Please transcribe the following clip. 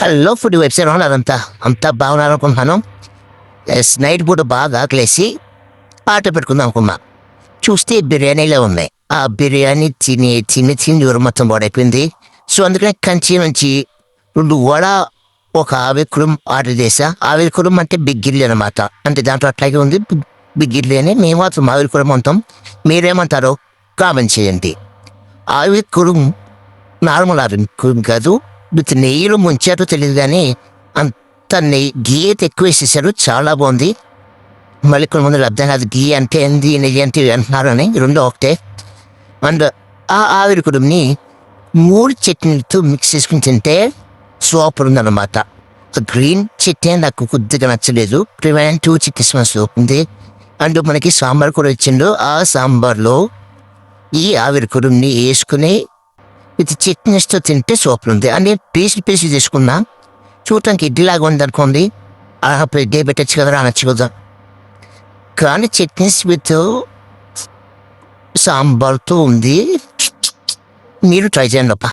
Hello food website అదంతా అంతా బాగున్నారు అనుకుంటున్నాను. నైట్ పూట బాగా ఆకలేసి పాట పెట్టుకుందాం అనుకున్నా. చూస్తే బిర్యానీలో ఉన్నాయి. ఆ బిర్యానీ తిని తిని తిని జ్వరం మొత్తం పాడైపోయింది. సో అందుకనే కంచి నుంచి 2 వడ, ఒక ఆవిరి ఆర్డర్ చేసా. ఆవిరి కురం అంటే బిగ్ ఇడ్లీ అనమాట. అంటే దాంట్లో అట్లాగే ఉంది బిగ్ ఇడ్లీ అని. మేము మాత్రం ఆవిరి కురం అంటాం. మీరేమంటారో కామెంట్ చేయండి. ఆవిరి కురం నార్మల్ ఆవిరి కురం కాదు, విత్ నెయ్యిలో ముంచారో తెలియదు కానీ అంత గీ అయితే ఎక్కువ వేసేసారు. చాలా బాగుంది. మళ్ళీ కొన్ని మంది అర్థం కాదు గీ అంటే ఏంది, నెయ్యి అంటే అంటున్నారు అని. రెండు ఒకటే. అండ్ ఆ ఆవిరి కుడుంని 3 చట్నీలతో మిక్స్ చేసుకుని తింటే సూపర్ ఉందన్నమాట. గ్రీన్ చట్నీ నాకు కొద్దిగా నచ్చలేదు. 2 చట్నీస్ సూప్ ఉంది. అండ్ మనకి సాంబార్ కూడా ఇచ్చిండు. ఆ సాంబార్లో ఈ ఆవిరి కుడుంని వేసుకుని ఇది చట్నీస్తో తింటే సూపర్ ఉంది. అని పీస్ తీసుకున్నా. చూడటానికి ఇడ్లీలాగా ఉంది అనుకోండి. డే పెట్టచ్చు కదా అనొచ్చు కదా. కానీ చట్నీస్ విత్ సాంబార్తో ఉంది. మీరు ట్రై చేయండి అప్ప.